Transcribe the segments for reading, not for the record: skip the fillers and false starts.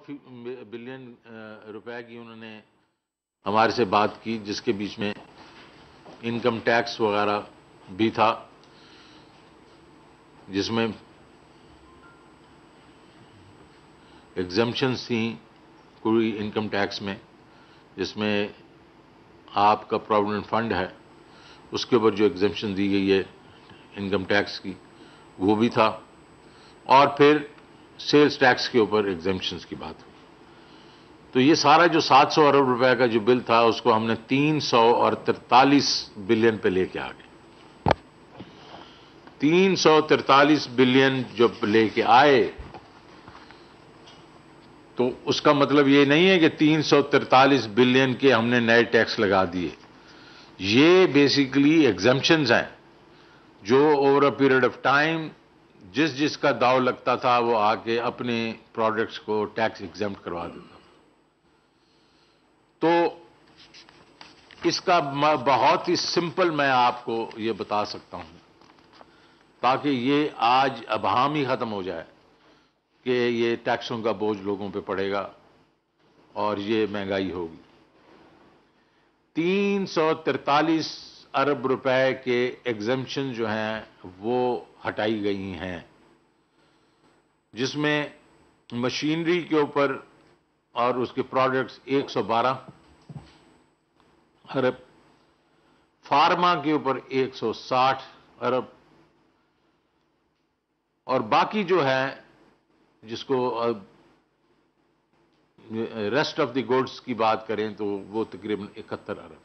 Billion रुपए की उन्होंने हमारे से बात की, जिसके बीच में इनकम टैक्स वगैरह भी था, जिसमें एग्जम्पशंस थी पूरी इनकम टैक्स में, जिसमें आपका प्रोविडेंट फंड है उसके ऊपर जो एग्जम्पशन दी गई है इनकम टैक्स की वो भी था, और फिर सेल्स टैक्स के ऊपर एग्जम्पशंस की बात हुई। तो ये सारा जो 700 अरब रुपए का जो बिल था उसको हमने 343 बिलियन पे लेके आ गए। 343 बिलियन जब लेके आए तो उसका मतलब ये नहीं है कि 343 बिलियन के हमने नए टैक्स लगा दिए। ये बेसिकली एग्जम्पशंस हैं जो over a period of time जिस जिसका दाव लगता था वो आके अपने प्रोडक्ट्स को टैक्स एग्जम्प्ट करवा देता था। तो इसका बहुत ही सिंपल मैं आपको ये बता सकता हूं ताकि ये आज अबहाम ही खत्म हो जाए कि ये टैक्सों का बोझ लोगों पे पड़ेगा और ये महंगाई होगी। 343 अरब रुपए के एग्जम्पशन जो हैं वो हटाई गई हैं, जिसमें मशीनरी के ऊपर और उसके प्रोडक्ट्स 112 अरब, फार्मा के ऊपर 160 अरब, और बाकी जो है जिसको रेस्ट ऑफ द गुड्स की बात करें तो वो तकरीबन 71 अरब।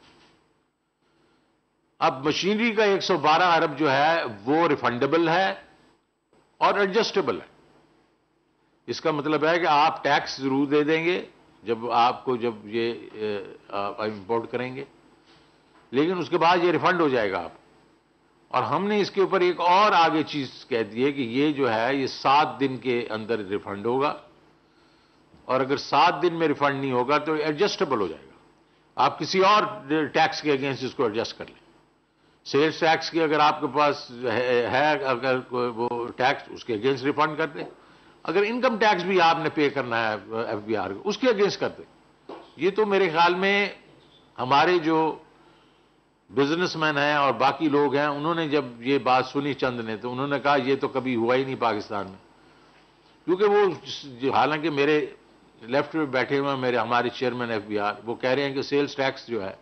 अब मशीनरी का 112 अरब जो है वो रिफंडेबल है और एडजस्टेबल है। इसका मतलब है कि आप टैक्स जरूर दे देंगे जब ये इंपोर्ट करेंगे, लेकिन उसके बाद ये रिफंड हो जाएगा आप। और हमने इसके ऊपर एक और आगे चीज कह दी है कि ये जो है ये 7 दिन के अंदर रिफंड होगा, और अगर 7 दिन में रिफंड नहीं होगा तो एडजस्टेबल हो जाएगा। आप किसी और टैक्स के अगेंस्ट इसको एडजस्ट कर लें। सेल्स टैक्स की अगर आपके पास है अगर वो टैक्स, उसके अगेंस्ट रिफंड कर दें। अगर इनकम टैक्स भी आपने पे करना है एफबीआर को, उसके अगेंस्ट कर दें। ये तो मेरे ख्याल में हमारे जो बिजनेसमैन हैं और बाकी लोग हैं, उन्होंने जब ये बात सुनी चंद ने, तो उन्होंने कहा ये तो कभी हुआ ही नहीं पाकिस्तान में। क्योंकि वो हालांकि मेरे लेफ्ट में बैठे हुए हमारे चेयरमैन एफबीआर, वो कह रहे हैं कि सेल्स टैक्स जो है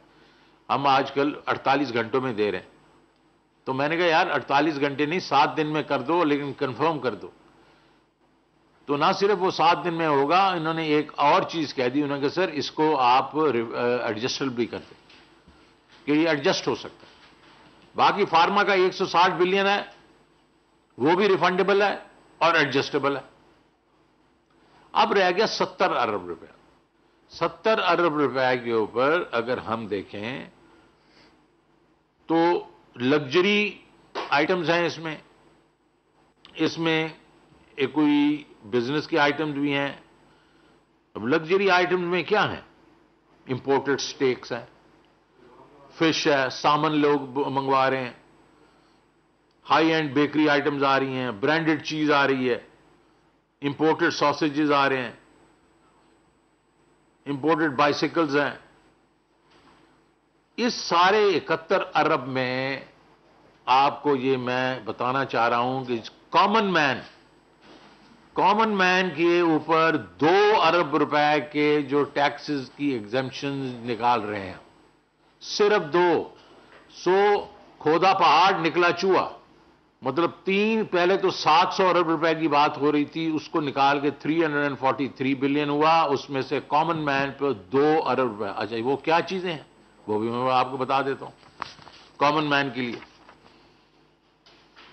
हम आजकल 48 घंटों में दे रहे हैं। तो मैंने कहा यार 48 घंटे नहीं, 7 दिन में कर दो, लेकिन कंफर्म कर दो। तो ना सिर्फ वो 7 दिन में होगा, इन्होंने एक और चीज कह दी। उन्होंने कहा सर इसको आप एडजस्टेबल भी कर दें कि ये एडजस्ट हो सकता है। बाकी फार्मा का 160 बिलियन है, वो भी रिफंडेबल है और एडजस्टेबल है। अब रह गया 70 अरब रुपया। 70 अरब रुपए के ऊपर अगर हम देखें तो लग्जरी आइटम्स हैं इसमें एक कोई बिजनेस के आइटम्स भी हैं। अब लग्जरी आइटम्स में क्या है? इंपोर्टेड स्टेक्स हैं, फिश है, सामान लोग मंगवा रहे हैं, हाई एंड बेकरी आइटम्स आ रही हैं, ब्रांडेड चीज आ रही है, इंपोर्टेड सॉसेजेस आ रहे हैं, इंपोर्टेड बाइसिकल्स हैं। इस सारे 71 अरब में आपको ये मैं बताना चाह रहा हूं कि कॉमन मैन के ऊपर 2 अरब रुपए के जो टैक्सेस की एग्जम्पशन निकाल रहे हैं, सिर्फ 2। सो खोदा पहाड़ निकला चूहा, मतलब 3, पहले तो 700 अरब रुपए की बात हो रही थी, उसको निकाल के 343 बिलियन हुआ। उसमें से कॉमन मैन पे 2 अरब रुपए। अच्छा वो क्या चीजें हैं वो भी मैं आपको बता देता हूं। कॉमन मैन के लिए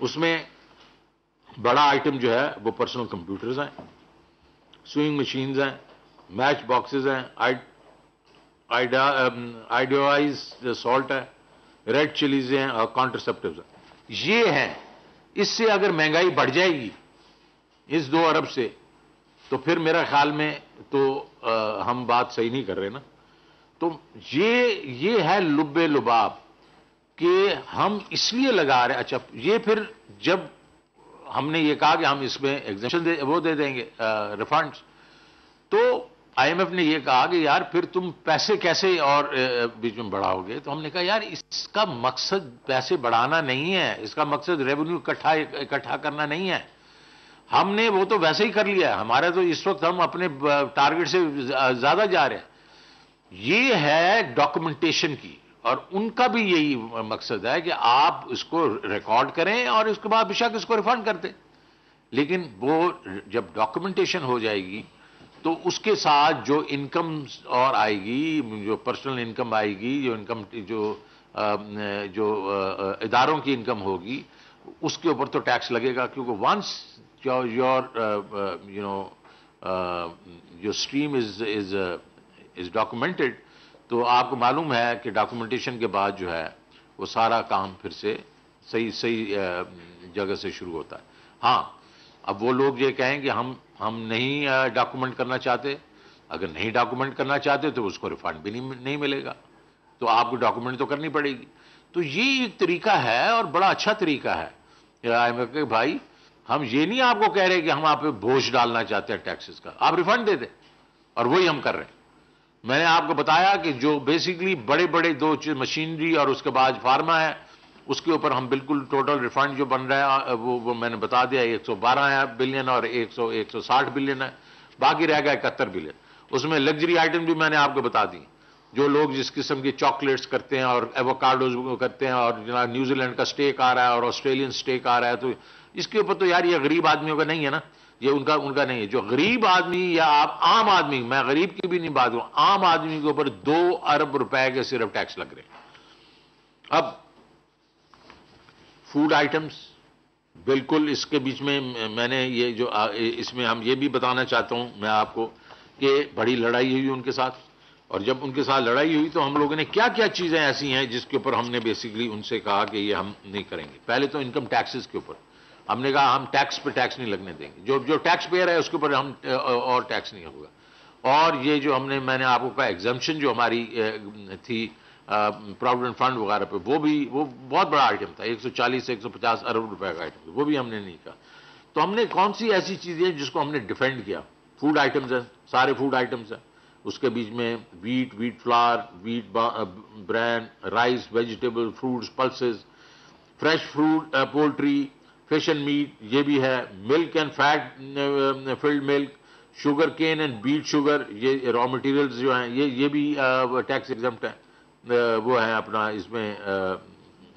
उसमें बड़ा आइटम जो है वो पर्सनल कंप्यूटर्स हैं, स्विंग मशीन्स हैं, मैच बॉक्सेस हैं, आइडियोइज सॉल्ट है, रेड चिलीज हैं और कॉन्ट्रासेप्टिव्स हैं। ये हैं। इससे अगर महंगाई बढ़ जाएगी इस 2 अरब से, तो फिर मेरा ख्याल में तो हम बात सही नहीं कर रहे ना। तो ये है लुब्बे लुबाब कि हम इसलिए लगा रहे। अच्छा ये फिर जब हमने ये कहा कि हम इसमें एग्जेम्पशन वो दे देंगे रिफंड्स, तो आईएमएफ ने ये कहा कि यार फिर तुम पैसे कैसे और बीच में बढ़ाओगे? तो हमने कहा यार इसका मकसद पैसे बढ़ाना नहीं है, इसका मकसद रेवेन्यू इकट्ठा करना नहीं है। हमने वो तो वैसे ही कर लिया है, हमारा तो इस वक्त हम अपने टारगेट से ज्यादा जा रहे हैं। ये है डॉक्यूमेंटेशन की, और उनका भी यही मकसद है कि आप इसको रिकॉर्ड करें और उसके बाद बेशक इसको रिफंड कर दें। लेकिन वो जब डॉक्यूमेंटेशन हो जाएगी तो उसके साथ जो इनकम और आएगी, जो पर्सनल इनकम आएगी, जो इनकम जो इदारों की इनकम होगी, उसके ऊपर तो टैक्स लगेगा। क्योंकि once your you know your stream is documented, तो आपको मालूम है कि डॉक्यूमेंटेशन के बाद जो है वो सारा काम फिर से सही जगह से शुरू होता है। हाँ, अब वो लोग ये कहें कि हम नहीं डॉक्यूमेंट करना चाहते, अगर नहीं डॉक्यूमेंट करना चाहते तो उसको रिफंड भी नहीं मिलेगा, तो आपको डॉक्यूमेंट तो करनी पड़ेगी। तो ये एक तरीका है और बड़ा अच्छा तरीका है। भाई हम ये नहीं आपको कह रहे कि हम आप पे बोझ डालना चाहते हैं टैक्सेस का, आप रिफंड दे दें, और वही हम कर रहे हैं। मैंने आपको बताया कि जो बेसिकली बड़े बड़े दो मशीनरी और उसके बाद फार्मा है, उसके ऊपर हम बिल्कुल टोटल रिफंड जो बन रहा है वो मैंने बता दिया, 112 बिलियन और 160 बिलियन है, बाकी रह गया 71 बिलियन। उसमें लग्जरी आइटम भी मैंने आपको बता दी, जो लोग जिस किस्म की चॉकलेट्स करते हैं और एवोकाडोज करते हैं, और जनाब न्यूजीलैंड का स्टेक आ रहा है और ऑस्ट्रेलियन स्टेक आ रहा है, तो इसके ऊपर तो यार ये गरीब आदमियों का नहीं है ना, ये उनका नहीं है। जो गरीब आदमी या आप आम आदमी, मैं गरीब की भी नहीं बात करूं, आम आदमी के ऊपर 2 अरब रुपए के सिर्फ टैक्स लग रहे हैं। अब फूड आइटम्स बिल्कुल इसके बीच में मैंने ये जो इसमें हम ये भी बताना चाहता हूं मैं आपको कि बड़ी लड़ाई हुई उनके साथ, और जब उनके साथ लड़ाई हुई तो हम लोगों ने क्या क्या चीजें ऐसी हैं जिसके ऊपर हमने बेसिकली उनसे कहा कि ये हम नहीं करेंगे। पहले तो इनकम टैक्सेस के ऊपर हमने कहा हम टैक्स पे टैक्स नहीं लगने देंगे, जो टैक्स पेयर है उसके ऊपर हम और टैक्स नहीं होगा। और ये जो मैंने आपको कहा एग्जम्पशन जो हमारी थी प्रोविडेंट फंड वगैरह पे, वो बहुत बड़ा आइटम था, 140 से 150 अरब रुपए का आइटम, वो भी हमने नहीं कहा। तो हमने कौन सी ऐसी चीजें जिसको हमने डिफेंड किया? फूड आइटम्स हैं, सारे फूड आइटम्स हैं, उसके बीच में wheat flour, wheat bran, rice, vegetable, fruits, pulses, fresh fruit, poultry, fish and meat, ये भी है, milk and fat filled milk, sugar cane and beet sugar, ये रॉ मटेरियल्स जो हैं ये भी टैक्स एग्जम्प्ट है, वो है अपना, इसमें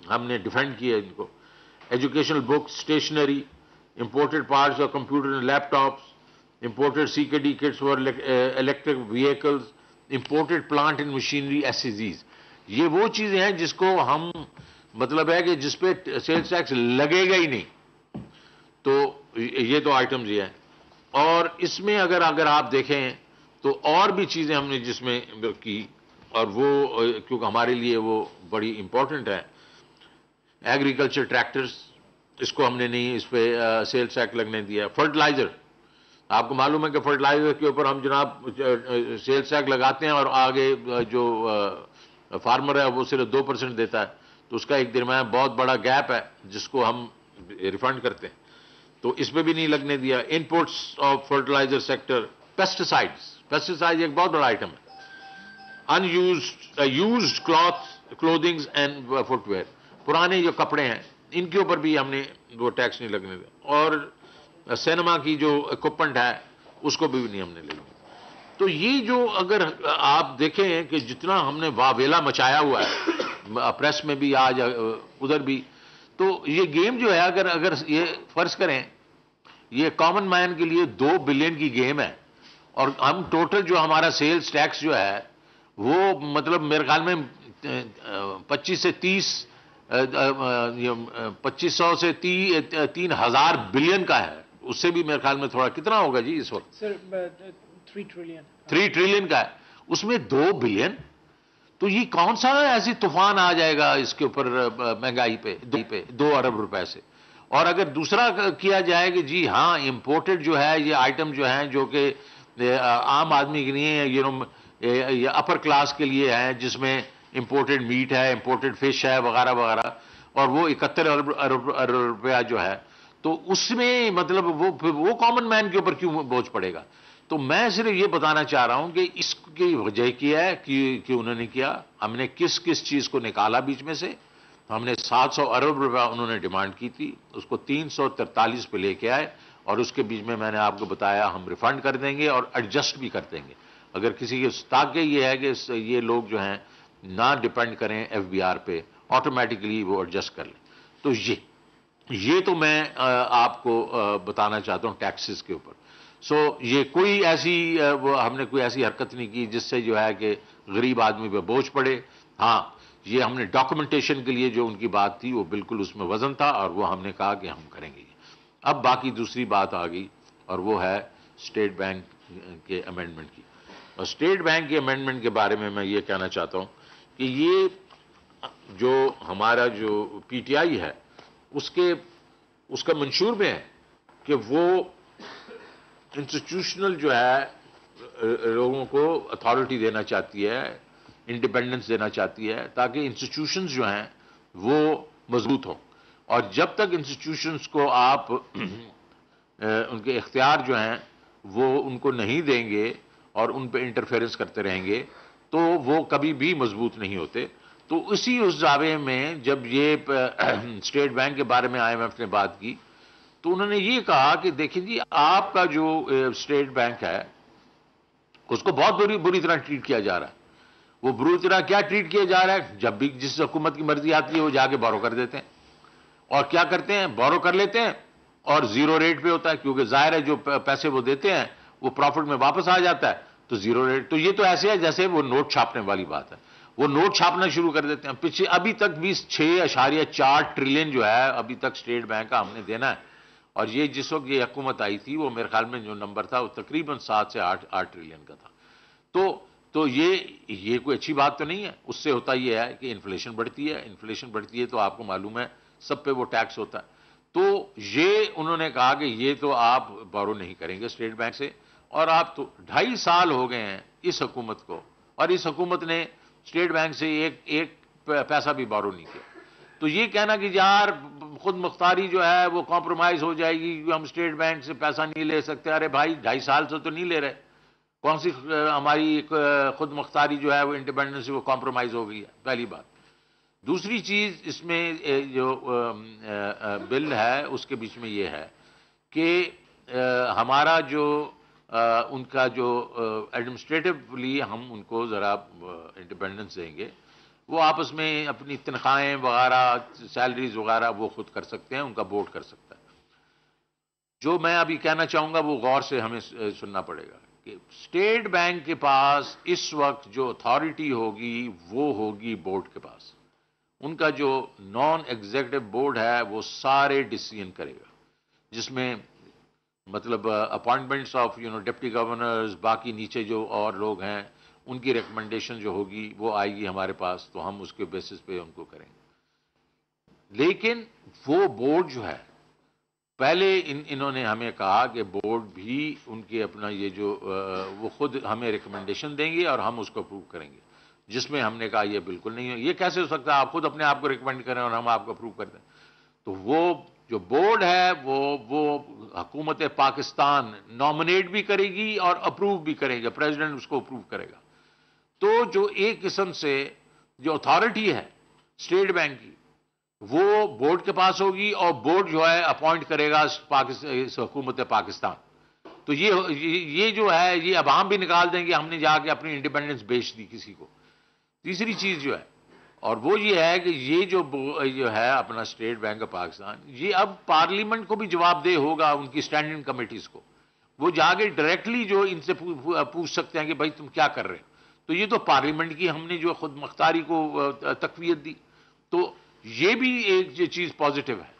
हमने डिफेंड किया इनको। Educational books, stationery, imported parts और computer and laptops, imported CKD kits for electric vehicles, imported plant and machinery, SEZs, ये वो चीजें हैं जिसको हम मतलब है कि जिसपे सेल्स टैक्स लगेगा ही नहीं। तो ये तो आइटम्स ये हैं। और इसमें अगर आप देखें तो और भी चीजें हमने जिसमें की, और वो क्योंकि हमारे लिए वो बड़ी इंपॉर्टेंट है। एग्रीकल्चर ट्रैक्टर्स, इसको हमने नहीं, इस पे सेल्स टैक्स लगने दिया। फर्टिलाइजर, आपको मालूम है कि फर्टिलाइजर के ऊपर हम जनाब सेल्स टैक्स लगाते हैं और आगे जो फार्मर है वो सिर्फ 2% देता है, तो उसका एक दरमियान बहुत बड़ा गैप है जिसको हम रिफंड करते हैं, तो इसमें भी नहीं लगने दिया। Inputs of fertiliser sector, pesticides एक बहुत बड़ा आइटम है। यूज्ड क्लोथिंग्स एंड फुटवेयर, पुराने जो कपड़े हैं इनके ऊपर भी हमने वो टैक्स नहीं लगने दिया। और सिनेमा की जो इक्विपमेंट है उसको भी नहीं हमने ले लिया। तो ये जो अगर आप देखें कि जितना हमने वावेला मचाया हुआ है प्रेस में भी आज उधर भी, तो ये गेम जो है अगर ये फर्ज करें ये कॉमन मैन के लिए 2 बिलियन की गेम है, और हम टोटल जो हमारा सेल्स टैक्स जो है वो मतलब मेरे ख्याल में 2500 से 3000 बिलियन का है, उससे भी मेरे ख्याल में थोड़ा कितना होगा जी इस वक्त? सर 3 ट्रिलियन का है, उसमें 2 बिलियन। तो ये कौन सा ऐसी तूफान आ जाएगा इसके ऊपर महंगाई पे 2 अरब रुपए से। और अगर दूसरा किया जाए कि जी हाँ इंपोर्टेड जो है ये आइटम जो है जो कि आम आदमी के लिए ये अपर क्लास के लिए है, जिसमें इंपोर्टेड मीट है, इंपोर्टेड फिश है वगैरह वगैरह, और वो 71 अरब रुपया जो है, तो उसमें मतलब वो कॉमन मैन के ऊपर क्यों बोझ पड़ेगा? तो मैं सिर्फ ये बताना चाह रहा हूं कि इसकी वजह क्या है कि उन्होंने किया, हमने किस किस चीज को निकाला बीच में से। हमने 700 अरब रुपया उन्होंने डिमांड की थी, उसको 343 पे लेके आए, और उसके बीच में मैंने आपको बताया हम रिफंड कर देंगे और एडजस्ट भी कर देंगे अगर किसी के, ताकि ये है कि ये लोग जो हैं ना डिपेंड करें एफबीआर पे, ऑटोमेटिकली वो एडजस्ट कर लें। तो ये तो मैं आपको बताना चाहता हूं टैक्सेस के ऊपर। सो ये कोई ऐसी हमने कोई ऐसी हरकत नहीं की जिससे जो है कि गरीब आदमी पे बोझ पड़े। हाँ, ये हमने डॉक्यूमेंटेशन के लिए जो उनकी बात थी वो बिल्कुल उसमें वजन था, और वो हमने कहा कि हम करेंगे। अब बाकी दूसरी बात आ गई, और वो है स्टेट बैंक के अमेंडमेंट की। और स्टेट बैंक के अमेंडमेंट के बारे में मैं ये कहना चाहता हूं कि ये जो हमारा जो पीटीआई है उसका मंशूर में है कि वो इंस्टीट्यूशनल जो है लोगों को अथॉरिटी देना चाहती है, इंडिपेंडेंस देना चाहती है, ताकि इंस्टीट्यूशंस जो हैं वो मजबूत हों। और जब तक इंस्टीट्यूशंस को आप उनके इख्तियार जो हैं वो उनको नहीं देंगे और उन पे इंटरफेरेंस करते रहेंगे तो वो कभी भी मजबूत नहीं होते। तो उस दावे में जब ये स्टेट बैंक के बारे में IMF ने बात की तो उन्होंने ये कहा कि देखिए जी, आपका जो स्टेट बैंक है उसको बहुत बुरी तरह ट्रीट किया जा रहा है। वो बुरी तरह क्या ट्रीट किया जा रहा है, जब भी जिस हुकूमत की मर्जी आती है वो जाके बोरो कर देते हैं, और क्या करते हैं, बोरो कर लेते हैं और जीरो रेट पे होता है, क्योंकि जाहिर है जो पैसे वो देते हैं वो प्रॉफिट में वापस आ जाता है, तो जीरो रेट। तो ये तो ऐसे है जैसे वो नोट छापने वाली बात है, वो नोट छापना शुरू कर देते हैं। पीछे अभी तक भी 6.4 ट्रिलियन जो है अभी तक स्टेट बैंक का हमने देना है, और ये जिस वक्त ये हुकूमत आई थी वो मेरे ख्याल में जो नंबर था वो तकरीबन 7 से 8 ट्रिलियन का था। तो ये कोई अच्छी बात तो नहीं है। उससे होता ये है कि इन्फ्लेशन बढ़ती है, इन्फ्लेशन बढ़ती है तो आपको मालूम है सब पे वो टैक्स होता है। तो ये उन्होंने कहा कि ये तो आप बोरो नहीं करेंगे स्टेट बैंक से, और आप तो 2.5 साल हो गए हैं इस हुकूमत को, और इस हुकूमत ने स्टेट बैंक से एक पैसा भी बोरो नहीं किया। तो ये कहना कि यार खुद मुख्तारी जो है वो कॉम्प्रोमाइज हो जाएगी, हम स्टेट बैंक से पैसा नहीं ले सकते, अरे भाई 2.5 साल से तो नहीं ले रहे, कौन सी हमारी खुद मुख्तारी जो है वो इंडिपेंडेंस से वो कॉम्प्रोमाइज हो गई है, पहली बात। दूसरी चीज इसमें जो बिल है उसके बीच में ये है कि हमारा जो उनका जो एडमिनिस्ट्रेटिवली हम उनको जरा इंडिपेंडेंस देंगे, वो आपस में अपनी तनख्वाहें वगैरह, सैलरीज वगैरह वो खुद कर सकते हैं, उनका बोर्ड कर सकता है। जो मैं अभी कहना चाहूंगा वो गौर से हमें सुनना पड़ेगा कि स्टेट बैंक के पास इस वक्त जो अथॉरिटी होगी वो होगी बोर्ड के पास। उनका जो नॉन एग्जीक्यूटिव बोर्ड है वो सारे डिसीजन करेगा, जिसमें मतलब अपॉइंटमेंट्स ऑफ डिप्टी गवर्नर्स, बाकी नीचे जो और लोग हैं उनकी रिकमेंडेशन जो होगी वो आएगी हमारे पास, तो हम उसके बेसिस पे उनको करेंगे। लेकिन वो बोर्ड जो है, पहले इन्होंने हमें कहा कि बोर्ड भी उनके अपना ये जो वो खुद हमें रिकमेंडेशन देंगे और हम उसको अप्रूव करेंगे, जिसमें हमने कहा ये बिल्कुल नहीं है, ये कैसे हो सकता है आप खुद अपने आप को रिकमेंड करें और हम आपको अप्रूव कर दें। तो वो जो बोर्ड है वो हुकूमत पाकिस्तान नॉमिनेट भी करेगी और अप्रूव भी करेगा, प्रेसिडेंट उसको अप्रूव करेगा। तो जो एक किस्म से जो अथॉरिटी है स्टेट बैंक की वो बोर्ड के पास होगी, और बोर्ड जो है अपॉइंट करेगा हुकूमत पाकिस्तान। तो ये जो है ये अब हम भी निकाल देंगे, हमने जाके अपनी इंडिपेंडेंस बेच दी किसी को। तीसरी चीज जो है और वो ये है कि ये जो है अपना स्टेट बैंक ऑफ पाकिस्तान, ये अब पार्लियामेंट को भी जवाबदेह होगा, उनकी स्टैंडिंग कमेटीज को। वो जाके डायरेक्टली जो इनसे पूछ सकते हैं कि भाई तुम क्या कर रहे हो। तो ये तो पार्लियामेंट की हमने जो खुद मुख्तारी को तकवीयत दी, तो ये भी एक चीज पॉजिटिव है।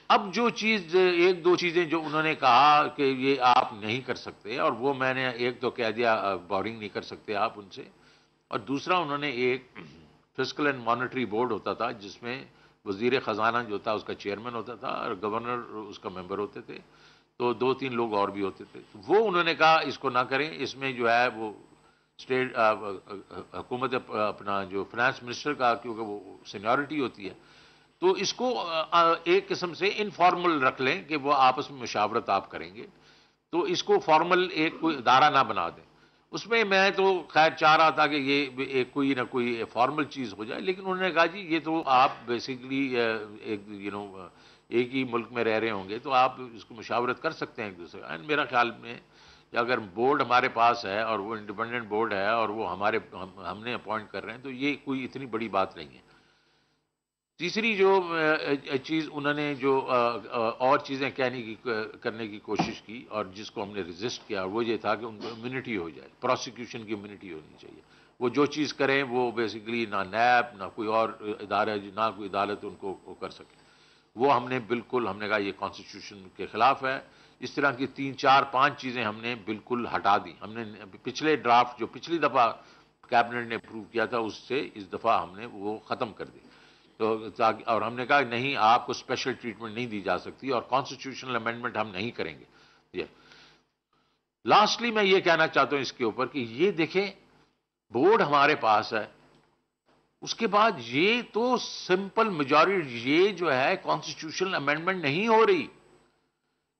अब जो चीज एक दो चीजें जो उन्होंने कहा कि ये आप नहीं कर सकते, और वो मैंने एक तो कह दिया बोरिंग नहीं कर सकते आप उनसे, और दूसरा उन्होंने एक फिस्कल एंड मॉनेटरी बोर्ड होता था जिसमें वजीर खजाना जो था उसका चेयरमैन होता था और गवर्नर उसका मेंबर होते थे, तो 2-3 लोग और भी होते थे। वो उन्होंने कहा इसको ना करें, इसमें जो है वो स्टेट हुकूमत अपना जो फाइनेंस मिनिस्टर का, क्योंकि वो सीनियरिटी होती है, तो इसको एक किस्म से इनफॉर्मल रख लें कि वो आपस में मुशावरत आप करेंगे। तो इसको फॉर्मल एक कोई इदारा ना बना दें। उसमें मैं तो खैर चाह रहा था कि ये एक कोई ना कोई फॉर्मल चीज़ हो जाए, लेकिन उन्होंने कहा जी ये तो आप बेसिकली एक एक ही मुल्क में रह रहे होंगे तो आप इसको मुशावरत कर सकते हैं एक दूसरे का। एंड मेरा ख्याल में अगर बोर्ड हमारे पास है और वो इंडिपेंडेंट बोर्ड है और वो हमने अपॉइंट कर रहे हैं तो ये कोई इतनी बड़ी बात नहीं है। तीसरी जो चीज़ उन्होंने जो और चीज़ें करने की कोशिश की और जिसको हमने रेजिस्ट किया वो ये था कि उनको इम्यूनिटी हो जाए, प्रोसिक्यूशन की इम्यूनिटी होनी चाहिए। वो जो चीज़ करें वो बेसिकली ना नैब ना कोई और इदारा ना कोई अदालत उनको कर सके। वो हमने कहा ये कॉन्स्टिट्यूशन के ख़िलाफ़ है। इस तरह की 3, 4, 5 चीज़ें हमने बिल्कुल हटा दी। हमने पिछले ड्राफ्ट जो पिछली दफ़ा कैबिनेट ने अप्रूव किया था उससे इस दफ़ा हमने वो ख़त्म कर दी। तो और हमने कहा नहीं आपको स्पेशल ट्रीटमेंट नहीं दी जा सकती और कॉन्स्टिट्यूशनल अमेंडमेंट हम नहीं करेंगे। ये लास्टली मैं ये कहना चाहता हूं इसके ऊपर कि ये देखें बोर्ड हमारे पास है, उसके बाद ये तो सिंपल मेजॉरिटी, ये जो है कॉन्स्टिट्यूशनल अमेंडमेंट नहीं हो रही,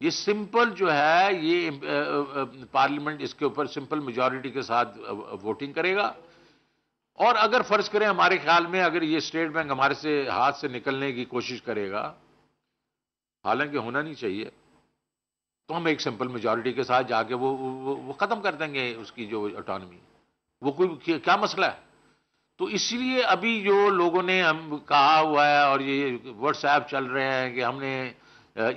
ये सिंपल जो है ये पार्लियामेंट इसके ऊपर सिंपल मेजॉरिटी के साथ वोटिंग करेगा। और अगर फर्ज करें हमारे ख्याल में अगर ये स्टेट बैंक हमारे से हाथ से निकलने की कोशिश करेगा, हालांकि होना नहीं चाहिए, तो हम एक सिंपल मेजॉरिटी के साथ जाके वो खत्म कर देंगे उसकी जो ऑटोनॉमी। वो कोई क्या मसला है। तो इसलिए अभी जो लोगों ने हम कहा हुआ है और ये व्हाट्सएप चल रहे हैं कि हमने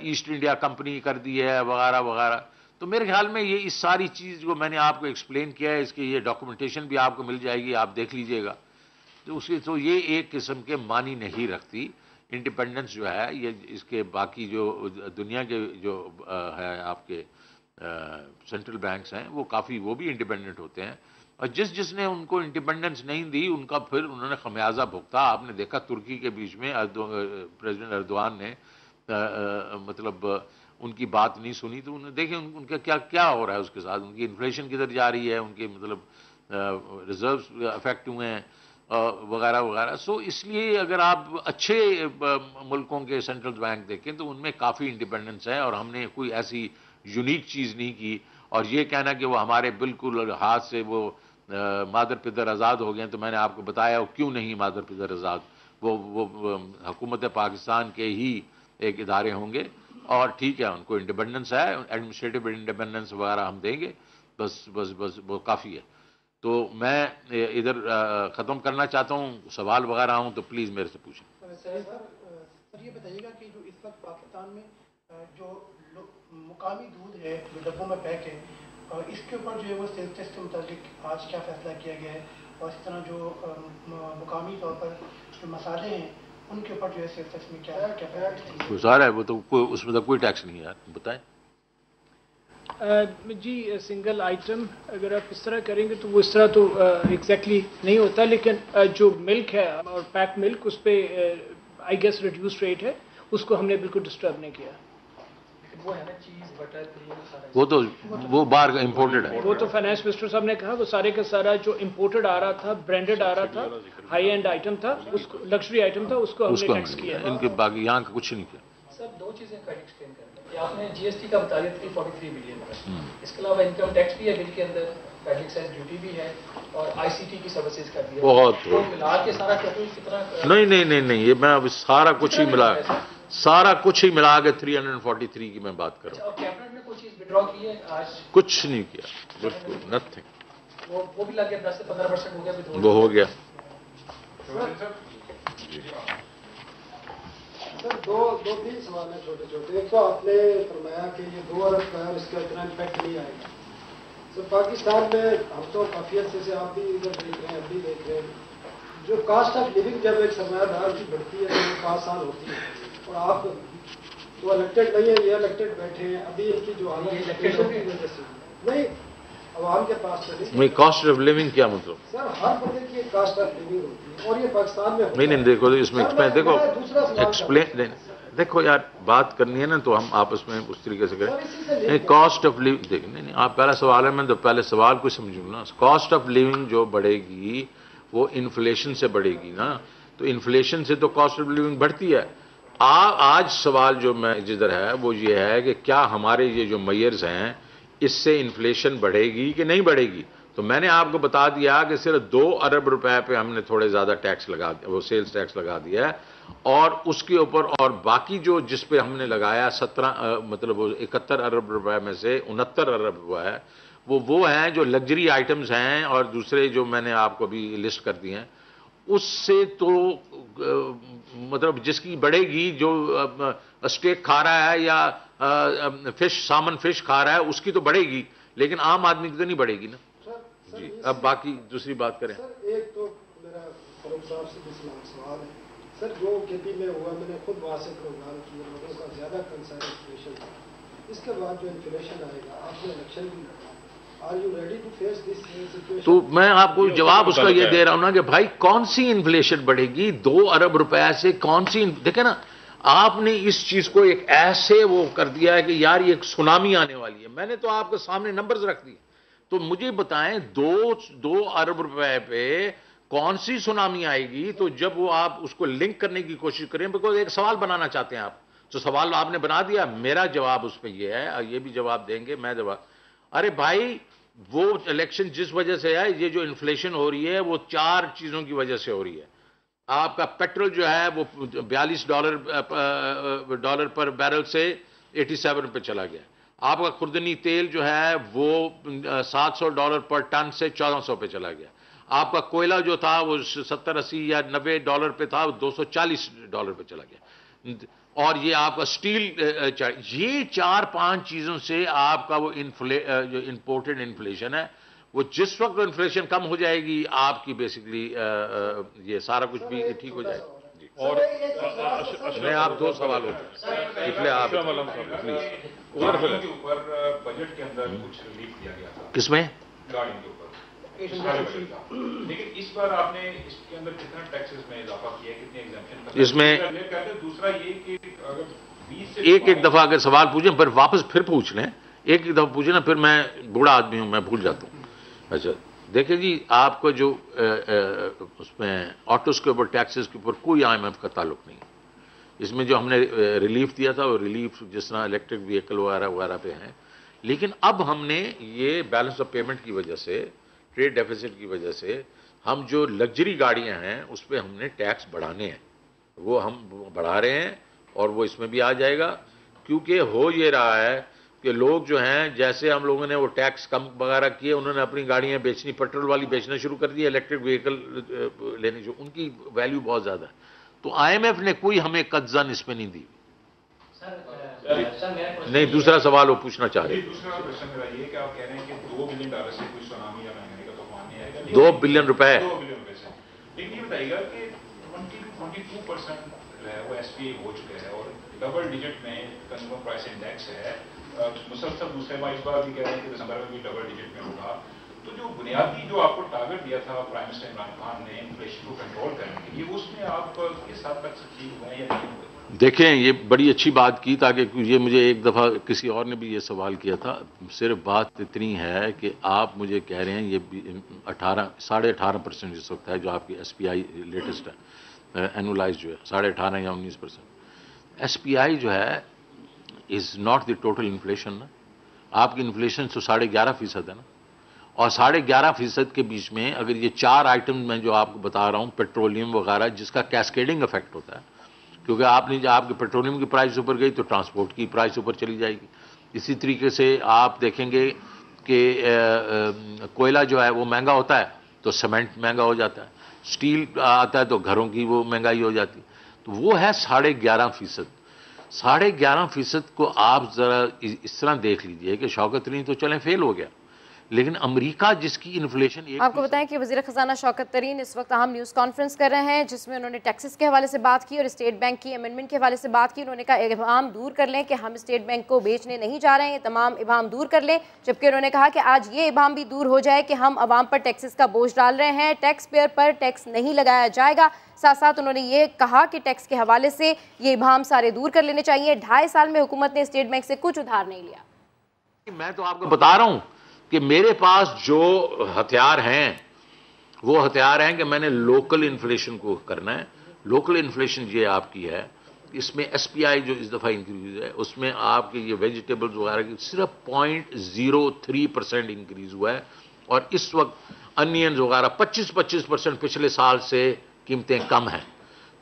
ईस्ट इंडिया कंपनी कर दी है वगैरह वगैरह, तो मेरे ख्याल में ये इस सारी चीज़ जो मैंने आपको एक्सप्लेन किया है इसकी ये डॉक्यूमेंटेशन भी आपको मिल जाएगी, आप देख लीजिएगा। तो उसकी तो ये एक किस्म के मानी नहीं रखती। इंडिपेंडेंस जो है ये इसके बाकी जो दुनिया के जो है आपके सेंट्रल बैंक्स हैं वो काफ़ी वो भी इंडिपेंडेंट होते हैं और जिसने उनको इंडिपेंडेंस नहीं दी उनका फिर उन्होंने खमियाजा भुगता। आपने देखा तुर्की के बीच में प्रेसिडेंट अर्दवान ने मतलब उनकी बात नहीं सुनी, तो उन्हें देखें उनका क्या क्या हो रहा है उसके साथ। उनकी इन्फ्लेशन किधर जा रही है, उनके मतलब रिजर्व्स अफेक्ट हुए हैं वगैरह वगैरह। सो इसलिए अगर आप अच्छे मुल्कों के सेंट्रल बैंक देखें तो उनमें काफ़ी इंडिपेंडेंस है और हमने कोई ऐसी यूनिक चीज़ नहीं की। और ये कहना कि वो हमारे बिल्कुल हाथ से वो मादर पिदर आज़ाद हो गए, तो मैंने आपको बताया क्यों नहीं मादर पिदर आज़ाद। वो हुकूमत पाकिस्तान के ही एक इदारे होंगे और ठीक है उनको इंडिपेंडेंस है, एडमिनिस्ट्रेटिव इंडिपेंडेंस वगैरह हम देंगे, बस बस बस वो काफ़ी है। तो मैं इधर ख़त्म करना चाहता हूँ, सवाल वगैरह हूँ तो प्लीज़ मेरे से पूछें। सर ये बताइएगा कि जो इस वक्त पाकिस्तान में जो मुकामी दूध है जो डब्बों में पैक है, इसके ऊपर जो है वो सेल्फ टेस्ट के मुताबिक आज क्या फैसला किया गया है, और इस तरह जो मुकामी तौर पर जो मसाले हैं उनके ऊपर जो है सेल्फ टेस्ट में क्या क्या गुजार है वो तो उसमें तो कोई टैक्स नहीं है यार, बताएं। जी सिंगल आइटम अगर आप इस तरह करेंगे तो वो इस तरह तो एग्जैक्टली नहीं होता, लेकिन जो मिल्क है और पैक मिल्क उस पर आई गेस रिड्यूस रेट है, उसको हमने बिल्कुल डिस्टर्ब नहीं किया। वो है ना चीज बटर क्रीम वो बाहर का इम्पोर्टेड है। वो तो फाइनेंस मिनिस्टर साहब ने कहा वो सारे का सारा जो इम्पोर्टेड आ रहा था, ब्रांडेड आ रहा था, हाई एंड आइटम था, उसको लग्जरी आइटम था, उसको हमने टैक्स किया। इनके बाकी यहाँ का कुछ नहीं किया। सर दो चीजें का एक्सप्लेन करेंगे। आपने जीएसटी का बता दिया 343 बिलियन का, इसके अलावा इनकम टैक्स भी है बिल के अंदर, पब्लिक एक्साइज ड्यूटी भी है और आईसीटी की सर्विसेज कर दिया। बहुत तो मिला के सारा टोटल कितना? नहीं ये मैं सारा कुछ ही मिला, सारा कुछ ही मिला के 343 की मैं बात कर रहा हूँ। कैबिनेट ने कोई चीज विड्रॉ की है आज? कुछ नहीं किया, बिल्कुल नथिंग। वो भी लग गया 10 से 15% हो गया। वो हो गया। सर दो तीन सवाल है छोटे छोटे। एक तो आपने फरमाया कि ये 2 अरब का है और इसका इतना इम्पैक्ट नहीं आएगा। सर पाकिस्तान में हम तो काफी अर्से से आप भी इधर देख रहे हैं, अभी देख रहे हैं, जो कास्ट ऑफ लिविंग जब एक सरमायादार की बढ़ती है तो 5 साल होती है और आप तो इलेक्टेड नहीं है, ये इलेक्टेड बैठे हैं, अभी इनकी जो नहीं अवाम के पास चली। कॉस्ट ऑफ लिविंग क्या मतलब? सर हर बंदे की एक कास्ट ऑफ लिविंग होती है और ये पाकिस्तान में नहीं देखो इसमें देखो एक्सप्लेन, देखो यार बात करनी है ना तो हम आपस में उस तरीके से करें। कॉस्ट ऑफ लिविंग नहीं आप पहला सवाल है, मैं तो पहले सवाल को समझूँ ना। कॉस्ट ऑफ लिविंग जो बढ़ेगी वो इन्फ्लेशन से बढ़ेगी ना, तो इन्फ्लेशन से तो कॉस्ट ऑफ लिविंग बढ़ती है। आज सवाल जो मैं जिधर है वो ये है कि क्या हमारे ये जो मेयर्स हैं इससे इन्फ्लेशन बढ़ेगी कि नहीं बढ़ेगी। तो मैंने आपको बता दिया कि सिर्फ 2 अरब रुपए पे हमने थोड़े ज्यादा टैक्स लगा दिया, वो सेल्स टैक्स लगा दिया है, और उसके ऊपर और बाकी जो जिस पे हमने लगाया 17 मतलब वो 71 अरब रुपए में से 69 अरब हुआ है, वो हैं जो लग्जरी आइटम्स हैं, और दूसरे जो मैंने आपको अभी लिस्ट कर दिए हैं उससे तो मतलब जिसकी बढ़ेगी, जो स्टेक खा रहा है या सामन फिश खा रहा है उसकी तो बढ़ेगी, लेकिन आम आदमी की तो नहीं बढ़ेगी ना। जी, अब बाकी दूसरी बात करें। सर एक तो मेरा फरूख साहब से भी सवाल है सर, जो केपी में हुआ, मैंने खुद वहाँ से प्रोग्राम किया, लोगों का ज्यादा कंसर्न इन्फ्लेशन था। इसके बाद जो इन्फ्लेशन आएगा, आपने इलेक्शन भी लड़ा, are you ready to face this situation? तो मैं आपको जवाब उसका ये दे रहा हूं ना कि भाई कौन सी इन्फ्लेशन बढ़ेगी 2 अरब रुपए से, कौन सी, देखे ना आपने इस चीज को एक ऐसे वो कर दिया है कि यार ये एक सुनामी आने वाली है। मैंने तो आपके सामने नंबर्स रख दिए, तो मुझे बताएं 2 अरब रुपए पे कौन सी सुनामी आएगी। तो जब वो आप उसको लिंक करने की कोशिश करें, बिकॉज एक सवाल बनाना चाहते हैं आप, तो सवाल आपने बना दिया। मेरा जवाब उस पर यह है, और ये भी जवाब देंगे, मैं जवाब, अरे भाई वो इलेक्शन जिस वजह से है, ये जो इन्फ्लेशन हो रही है वो 4 चीजों की वजह से हो रही है। आपका पेट्रोल जो है वो $42 पर बैरल से 87 पे चला गया। आपका खुर्दनी तेल जो है वो $700 पर टन से $1400 पे चला गया। आपका कोयला जो था वो 70, 80 या $90 पे था, वो $240 पे चला गया। और ये आपका स्टील, ये 4-5 चीजों से आपका वो जो इंपोर्टेड इन्फ्लेशन है, वो जिस वक्त इन्फ्लेशन कम हो जाएगी आपकी बेसिकली ये सारा कुछ भी ठीक हो जाएगा। और मैं आप 2 सवाल होते हैं, इसलिए आप प्लीज। के ऊपर बजट के अंदर कुछ रिलीफ दिया गया था, किसमें? गाड़ियों के ऊपर, लेकिन इस बार आपने इसके अंदर कितना टैक्सेस में इजाफा किया, कितने एग्जम्पशन इसमें? दूसरा ये कि अगर 20 से एक दफा अगर सवाल पूछें पर वापस फिर पूछ लें, एक दफा पूछे ना, फिर मैं बूढ़ा आदमी हूं, मैं भूल जाता हूं। अच्छा देखिए जी, आपको जो उसमें ऑटोस के ऊपर टैक्सेस के ऊपर कोई IMF का ताल्लुक नहीं। इसमें जो हमने रिलीफ दिया था वो रिलीफ जिस तरह इलेक्ट्रिक व्हीकल वगैरह वगैरह पे हैं, लेकिन अब हमने ये बैलेंस ऑफ पेमेंट की वजह से, ट्रेड डेफिसिट की वजह से, हम जो लग्जरी गाड़ियां हैं उस पर हमने टैक्स बढ़ाने हैं, वो हम बढ़ा रहे हैं, और वो इसमें भी आ जाएगा। क्योंकि हो ये रहा है कि लोग जो हैं, जैसे हम लोगों ने वो टैक्स कम वगैरह किए, उन्होंने अपनी गाड़ियां बेचनी, पेट्रोल वाली बेचना शुरू कर दी, इलेक्ट्रिक व्हीकल लेने जो उनकी वैल्यू बहुत ज्यादा है। तो IMF ने कोई हमें कज़न इसमें नहीं दी। नहीं, दूसरा सवाल वो पूछना चाह रहे हैं। दूसरा क्वेश्चन मेरा ये कि आप कह रहे हैं कि $2 बिलियन से कोई सुनामी या महंगाई का तूफान नहीं आएगा। 2 बिलियन रुपए, 2 बिलियन रुपए से, लेकिन ये बताइएगा कि 22% वो SPI हो चुके हैं, और डबल डिजिट में कंज्यूमर प्राइस इंडेक्स है। मुसलसल दूसरे बार इस बार भी कह रहे हैं कि दिसंबर में भी डबल डिजिट में होगा। तो जो बुनियादी जो आपको टारगेट दिया था प्राइम मिनिस्टर इमरान खान ने इन्फ्लेशन को कंट्रोल करने के लिए, उसमें आप किस हद तक सच्ची हुए या नहीं हुए? देखें, ये बड़ी अच्छी बात की, ताकि ये मुझे एक दफ़ा किसी और ने भी ये सवाल किया था। सिर्फ बात इतनी है कि आप मुझे कह रहे हैं ये 18.5% इस वक्त है जो आपकी SPI लेटेस्ट है, एनुअलाइज जो है 18.5 या 19%। SPI जो है is not the total inflation ना, आपकी इन्फ्लेशन तो 11.5% है ना, और 11.5% के बीच में अगर ये 4 आइटम मैं जो आपको बता रहा हूँ, पेट्रोलियम वगैरह, जिसका कैस्केडिंग इफेक्ट होता है, क्योंकि आपने जब आपके पेट्रोलियम की प्राइस ऊपर गई तो ट्रांसपोर्ट की प्राइस ऊपर चली जाएगी। इसी तरीके से आप देखेंगे कि कोयला जो है वो महंगा होता है तो सीमेंट महंगा हो जाता है, स्टील आता है तो घरों की वो महंगाई हो जाती है। तो वो है 11.5%। 11.5% को आप जरा इस तरह देख लीजिए कि शौकत तरीन तो चलें फेल हो गया, लेकिन अमेरिका जिसकी इन्फ्लेशन आपको बताएं कि वज़ीर ख़ज़ाना शौकत तरीन इस वक्त अहम न्यूज़ कॉन्फ्रेंस कर रहे हैं, जिसमें उन्होंने टैक्सेस के हवाले से बात की और स्टेट बैंक की अमेंडमेंट के हवाले से बात की। उन्होंने कहा इबाम दूर कर लें कि हम स्टेट बैंक को बेचने नहीं जा रहे हैं, ये तमाम इबाम दूर कर लें। जबकि उन्होंने कहा कि आज ये इबाम भी दूर हो जाए कि हम अवाम पर टैक्सेस का बोझ डाल रहे हैं, टैक्स पेयर पर टैक्स नहीं लगाया जाएगा। साथ साथ उन्होंने ये कहा कि टैक्स के हवाले से ये इबाम सारे दूर कर लेने चाहिए। 2.5 साल में हुकूमत ने स्टेट बैंक से कुछ उधार नहीं लिया। मैं तो आपको बता रहा हूं कि मेरे पास जो हथियार हैं वो हथियार हैं कि मैंने लोकल इन्फ्लेशन को करना है। लोकल इन्फ्लेशन ये आपकी है इसमें SPI जो इस दफ़ा इंक्रीज है उसमें आपके ये वेजिटेबल्स वगैरह की सिर्फ 0.03% इंक्रीज हुआ है, और इस वक्त अनियंस वगैरह 25% पिछले साल से कीमतें कम हैं।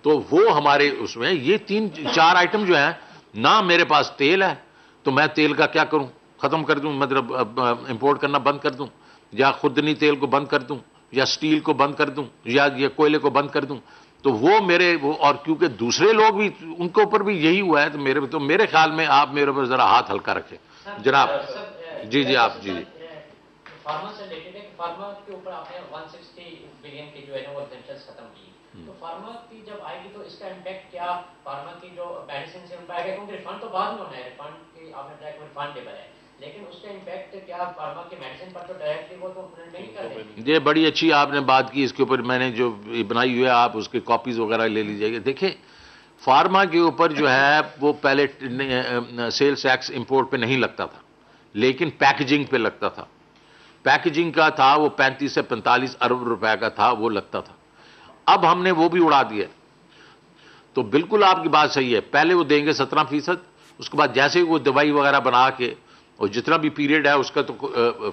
तो वो हमारे उसमें ये 3-4 आइटम जो हैं ना, मेरे पास तेल है तो मैं तेल का क्या करूं, ख़त्म कर दूं, मतलब इंपोर्ट करना बंद कर दूं, या खुदनी तेल को बंद कर दूं, या स्टील को बंद कर दूं, या ये कोयले को बंद कर दूं। तो वो मेरे वो, और क्योंकि दूसरे लोग भी उनके ऊपर भी यही हुआ है, तो मेरे ख्याल में आप मेरे ऊपर जरा हाथ हल्का रखें जनाब। जी आप जी फार्मा से रिलेटेड है, फार्मा के ऊपर आपने 160 बिलियन की जो है ना वो एग्जेम्पशंस खत्म की, तो फार्मा की जब आएगी तो इसका इम्पैक्ट क्या फार्मा की जो मेडिसिन से उन पर आएगा, क्योंकि रिफंड तो बाद में होना है, रिफंड की आपने ट्रैक में रिफंडेबल है, लेकिन उसका इम्पैक्ट क्या फार्मा की मेडिसिन पर तो डायरेक्टली वो तो नहीं कर रहे। ये बड़ी अच्छी आपने बात की, इसके ऊपर मैंने जो बनाई हुई है आप उसके कॉपीज वगैरह ले लीजिएगा। देखिए फार्मा के ऊपर जो है वो पहले सेल्स टैक्स इंपोर्ट पे नहीं लगता था, लेकिन पैकेजिंग पे लगता था। पैकेजिंग का था वो 35 से 45 अरब रुपए का था, वो लगता था। अब हमने वो भी उड़ा दिया। तो बिल्कुल आपकी बात सही है, पहले वो देंगे 17%, उसके बाद जैसे वो दवाई वगैरह बना के और जितना भी पीरियड है उसका तो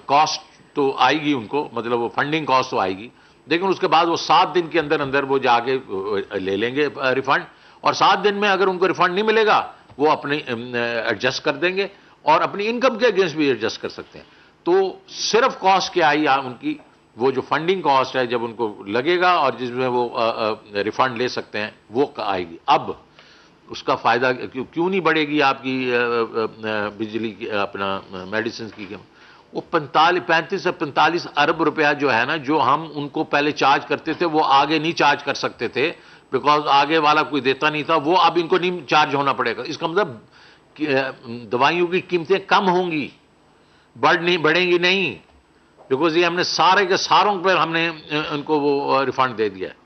कॉस्ट तो आएगी उनको, मतलब वो फंडिंग कॉस्ट तो आएगी, लेकिन उसके बाद वो 7 दिन के अंदर अंदर वो जाके ले लेंगे रिफंड, और 7 दिन में अगर उनको रिफंड नहीं मिलेगा वो अपनी एडजस्ट कर देंगे और अपनी इनकम के अगेंस्ट भी एडजस्ट कर सकते हैं। तो सिर्फ कॉस्ट क्या आई उनकी, वो जो फंडिंग कॉस्ट है जब उनको लगेगा और जिसमें वो रिफंड ले सकते हैं वो आएगी। अब उसका फायदा क्यों नहीं बढ़ेगी आपकी बिजली की अपना मेडिसिन की कीमत, वो 35 से 45 अरब रुपया जो है ना, जो हम उनको पहले चार्ज करते थे वो आगे नहीं चार्ज कर सकते थे, बिकॉज आगे वाला कोई देता नहीं था, वो अब इनको नहीं चार्ज होना पड़ेगा। इसका मतलब दवाइयों की कीमतें कम होंगी, बढ़ेंगी नहीं, बिकॉज ये हमने सारे के सारों पर हमने उनको वो रिफंड दे दिया है।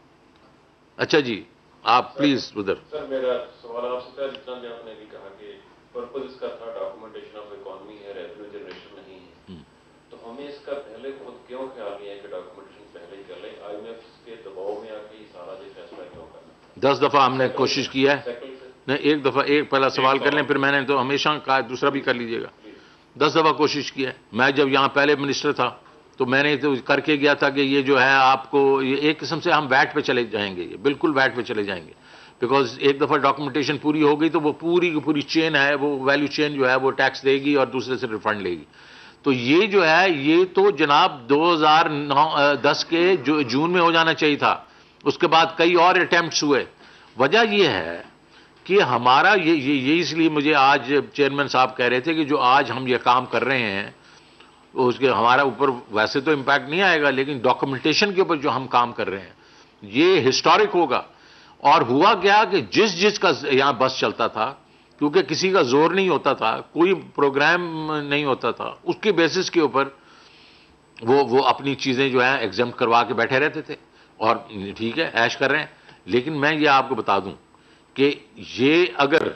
अच्छा जी आप प्लीज उधर। सर मेरा सवाल आपसे था, जितना भी आपने भी कहा कि पर्पज इसका था डॉक्यूमेंटेशन ऑफ इकोनॉमी है, रेवेन्यू जनरेशन नहीं है, तो हमें इसका पहले खुद क्यों ख्याल नहीं है कि डॉक्यूमेंटेशन पहले ही कर ले, IMF के दबाव में आके सारा ये फैसला क्यों करना? 10 दफा हमने कोशिश की है, नहीं एक दफा, एक पहला सवाल कर लें फिर मैंने तो हमेशा कहा दूसरा भी कर लीजिएगा। 10 दफा कोशिश की है। मैं जब यहाँ पहले मिनिस्टर था तो मैंने तो करके गया था कि ये जो है आपको ये एक किस्म से हम वैट पे चले जाएंगे, ये बिल्कुल वैट पे चले जाएंगे, बिकॉज एक दफ़ा डॉक्यूमेंटेशन पूरी हो गई तो वो पूरी की पूरी चेन है, वो वैल्यू चेन जो है वो टैक्स देगी और दूसरे से रिफंड लेगी। तो ये जो है ये तो जनाब 2010 के जून में हो जाना चाहिए था, उसके बाद कई और अटैम्प्ट्स हुए। वजह ये है कि हमारा ये इसलिए मुझे आज चेयरमैन साहब कह रहे थे कि जो आज हम ये काम कर रहे हैं उसके हमारा ऊपर वैसे तो इम्पैक्ट नहीं आएगा, लेकिन डॉक्यूमेंटेशन के ऊपर जो हम काम कर रहे हैं ये हिस्टोरिक होगा। और हुआ क्या कि जिस का यहाँ बस चलता था, क्योंकि किसी का जोर नहीं होता था, कोई प्रोग्राम नहीं होता था, उसके बेसिस के ऊपर वो अपनी चीज़ें जो है एग्जाम करवा के बैठे रहते थे और ठीक है ऐश कर रहे हैं। लेकिन मैं ये आपको बता दूं कि ये अगर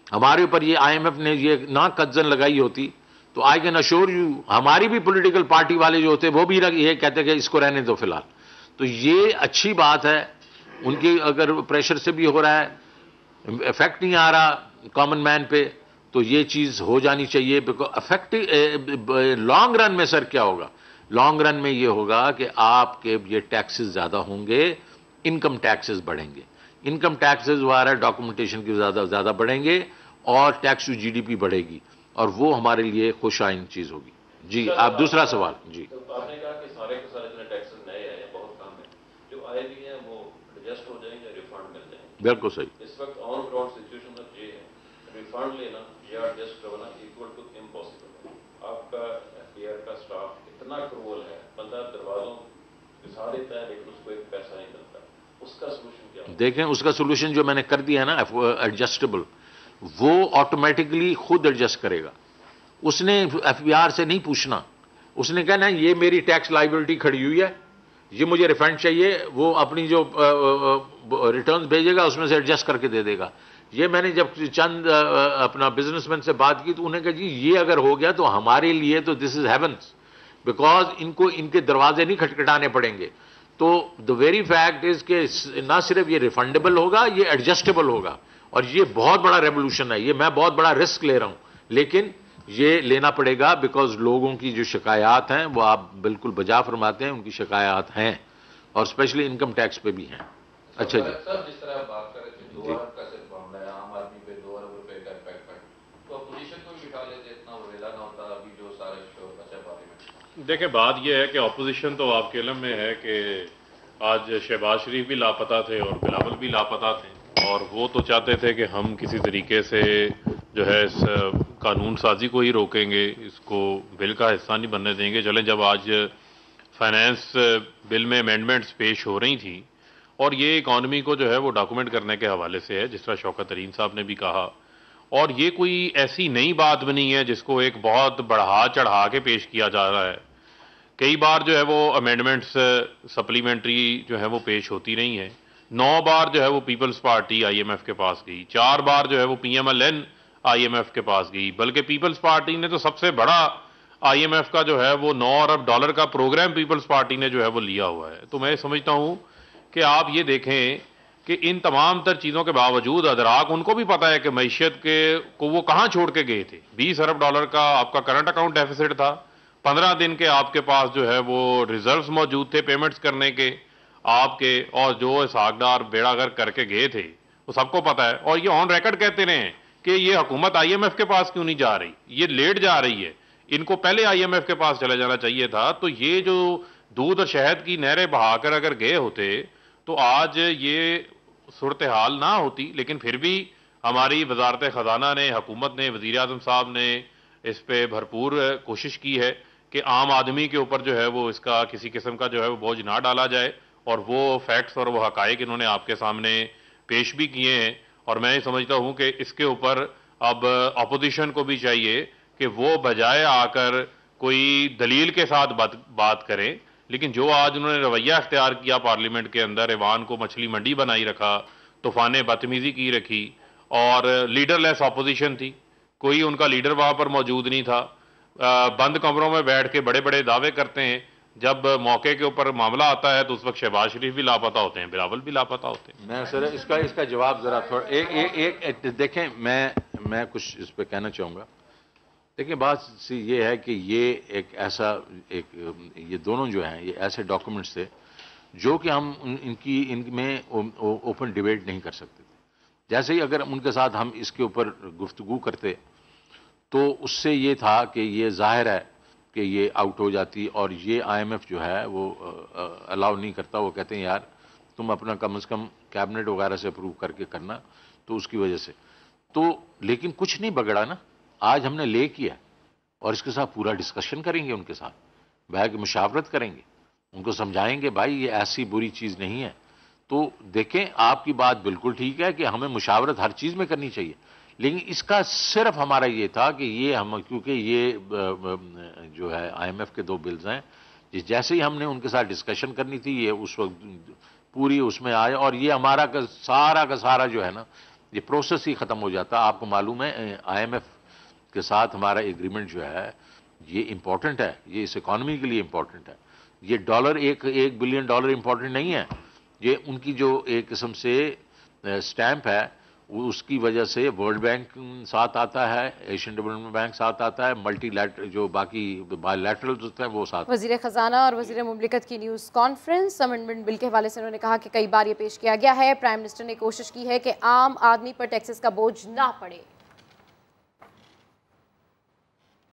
हमारे ऊपर ये IMF ने ये ना कज्जन लगाई होती तो आई कैन अश्योर यू हमारी भी पॉलिटिकल पार्टी वाले जो होते वो भी ये कहते कि इसको रहने दो फिलहाल। तो ये अच्छी बात है, उनके अगर प्रेशर से भी हो रहा है, इफेक्ट नहीं आ रहा कॉमन मैन पे, तो ये चीज़ हो जानी चाहिए। बिकॉज इफेक्टिव लॉन्ग रन में सर क्या होगा, लॉन्ग रन में ये होगा कि आपके ये टैक्सेस ज़्यादा होंगे, इनकम टैक्सेस बढ़ेंगे, इनकम टैक्सेस वगैरह डॉक्यूमेंटेशन की ज़्यादा बढ़ेंगे और टैक्स टू GDP बढ़ेगी और वो हमारे लिए खुशाइन चीज़ होगी। जी आप दूसरा सवाल। जी तो आपने कहा कि सारे के सारे इतने टैक्सेस नए आए हैं, बहुत कम है, जो आए भी हैं वो एडजस्ट हो जाएंगे, रिफंड मिल जाएंगे। बिल्कुल सही। इस वक्त ऑन ग्राउंड सिचुएशन में ये है, रिफंड लेना या एडजस्ट करवाना इक्वल टू इम्पॉसिबल है। आपका FDR का स्टाफ इतना क्रूअल है, बंदा दरवाजों घिसा देता है लेकिन उसको एक पैसा नहीं मिलता, उसका सोल्यूशन क्या है? देखें उसका सोल्यूशन जो मैंने कर दिया है ना एडजस्टेबल, वो ऑटोमेटिकली खुद एडजस्ट करेगा। उसने FBR से नहीं पूछना, उसने कहना ये मेरी टैक्स लाइबिलिटी खड़ी हुई है, ये मुझे रिफंड चाहिए, वो अपनी जो रिटर्न्स भेजेगा उसमें से एडजस्ट करके दे देगा। ये मैंने जब चंद अपना बिजनेसमैन से बात की तो उन्होंने कहा जी ये अगर हो गया तो हमारे लिए तो दिस इज हेवंस, बिकॉज इनको इनके दरवाजे नहीं खटखटाने पड़ेंगे। तो द वेरी फैक्ट इज कि ना सिर्फ ये रिफंडेबल होगा, ये एडजस्टेबल होगा और ये बहुत बड़ा रेवोल्यूशन है, ये मैं बहुत बड़ा रिस्क ले रहा हूं, लेकिन ये लेना पड़ेगा बिकॉज लोगों की जो शिकायत हैं वो आप बिल्कुल बजा फरमाते हैं, उनकी शिकायत हैं और स्पेशली इनकम टैक्स पे भी हैं। अच्छा जी सर, जिस तरह आप बात कर रहे थे 2 अरब का सिर्फ मामला है, आम आदमी पे 2 अरब रुपए का इम्पैक्ट है, तो अपोजिशन को भी बिठा लेते, इतना वेला ना होता अभी जो सारे बचा पार्लियामेंट। देखिए बात यह है कि अपोजिशन तो आपके इल्म में है कि आज शहबाज शरीफ भी लापता थे और बिलावल भी लापता थे, और वो तो चाहते थे कि हम किसी तरीके से जो है इस कानून साजी को ही रोकेंगे, इसको बिल का हिस्सा नहीं बनने देंगे। चलें, जब आज फाइनेंस बिल में अमेंडमेंट्स पेश हो रही थी और ये इकॉनमी को जो है वो डॉक्यूमेंट करने के हवाले से है, जिस तरह शौकत तरीन साहब ने भी कहा, और ये कोई ऐसी नई बात बनी है जिसको एक बहुत बढ़ा चढ़ा के पेश किया जा रहा है। कई बार जो है वो अमेंडमेंट्स सप्लीमेंट्री जो है वो पेश होती रही हैं। 9 बार जो है वो पीपल्स पार्टी IMF के पास गई, 4 बार जो है वो PMLN IMF के पास गई, बल्कि पीपल्स पार्टी ने तो सबसे बड़ा IMF का जो है वो $9 अरब का प्रोग्राम पीपल्स पार्टी ने जो है वो लिया हुआ है। तो मैं समझता हूं कि आप ये देखें कि इन तमाम तर चीज़ों के बावजूद अदराक उनको भी पता है कि मईशत के को वो कहाँ छोड़ के गए थे। $20 अरब का आपका करंट अकाउंट डेफिसिट था, 15 दिन के आपके पास जो है वो रिजर्व्स मौजूद थे पेमेंट्स करने के आपके, और जो इसहाकडार बेड़ागर करके गए थे वो सबको पता है। और ये ऑन रिकॉर्ड कहते रहे हैं कि ये हुकूमत IMF के पास क्यों नहीं जा रही, ये लेट जा रही है, इनको पहले IMF के पास चले जाना चाहिए था। तो ये जो दूध और शहद की नहरें बहाकर अगर गए होते तो आज ये सूरत हाल ना होती। लेकिन फिर भी हमारी वजारत ख़जाना ने, हुकूमत ने, वज़ीर आज़म साहब ने इस पे भरपूर कोशिश की है कि आम आदमी के ऊपर जो है वो इसका किसी किस्म का जो है वो बोझ ना डाला जाए, और वो फैक्ट्स और वो हकायक इन्होंने आपके सामने पेश भी किए हैं। और मैं समझता हूं कि इसके ऊपर अब अपोजिशन को भी चाहिए कि वो बजाय आकर कोई दलील के साथ बात करें, लेकिन जो आज उन्होंने रवैया अख्तियार किया पार्लियामेंट के अंदर, ईवान को मछली मंडी बनाई रखा, तूफान बदतमीजी की रखी, और लीडरलेस अपोजिशन थी, कोई उनका लीडर वहां पर मौजूद नहीं था, बंद कमरों में बैठ के बड़े बड़े दावे करते हैं, जब मौके के ऊपर मामला आता है तो उस वक्त शहबाज शरीफ भी लापता होते हैं, बिलावल भी लापता होते हैं। मैं सर इसका जवाब जरा थोड़ा एक देखें, मैं कुछ इस पे कहना चाहूँगा। देखिए बात सी ये है कि ये एक ऐसा ये दोनों जो हैं ये ऐसे डॉक्यूमेंट्स थे जो कि हम इनमें ओपन डिबेट नहीं कर सकते थे। जैसे ही अगर उनके साथ हम इसके ऊपर गुफ्तगू करते तो उससे ये था कि ये जाहिर है कि ये आउट हो जाती, और ये IMF जो है वो अलाउ नहीं करता। वो कहते हैं यार तुम अपना कम से कम कैबिनेट वगैरह से अप्रूव करके करना, तो उसकी वजह से तो, लेकिन कुछ नहीं बगड़ा ना। आज हमने ले किया और इसके साथ पूरा डिस्कशन करेंगे, उनके साथ बैठ के मुशावरत करेंगे, उनको समझाएंगे भाई ये ऐसी बुरी चीज़ नहीं है। तो देखें आपकी बात बिल्कुल ठीक है कि हमें मुशावरत हर चीज़ में करनी चाहिए, लेकिन इसका सिर्फ हमारा ये था कि ये हम, क्योंकि ये जो है IMF के 2 बिल्स हैं, जैसे ही हमने उनके साथ डिस्कशन करनी थी ये उस वक्त पूरी उसमें आए, और ये हमारा का सारा जो है ना ये प्रोसेस ही ख़त्म हो जाता। आपको मालूम है IMF के साथ हमारा एग्रीमेंट जो है ये इम्पॉर्टेंट है, ये इस इकॉनमी के लिए इम्पॉर्टेंट है। ये डॉलर $1 बिलियन इम्पॉर्टेंट नहीं है, ये उनकी जो एक किस्म से स्टैंप है उसकी वजह से वर्ल्ड बैंक साथ आता है, एशियन डेवलपमेंट बैंक साथ आता है, मल्टीलैटरल जो बाकी बायलैटरल्स होते हैं वो साथ। वज़ीर ख़जाना और वज़ीर मुमलिकत की न्यूज़ कॉन्फ्रेंस अमेंडमेंट बिल के हवाले से उन्होंने कहा कि कई बार ये पेश किया गया है, प्राइम मिनिस्टर ने कोशिश की है कि आम आदमी पर टैक्सेस का बोझ ना पड़े।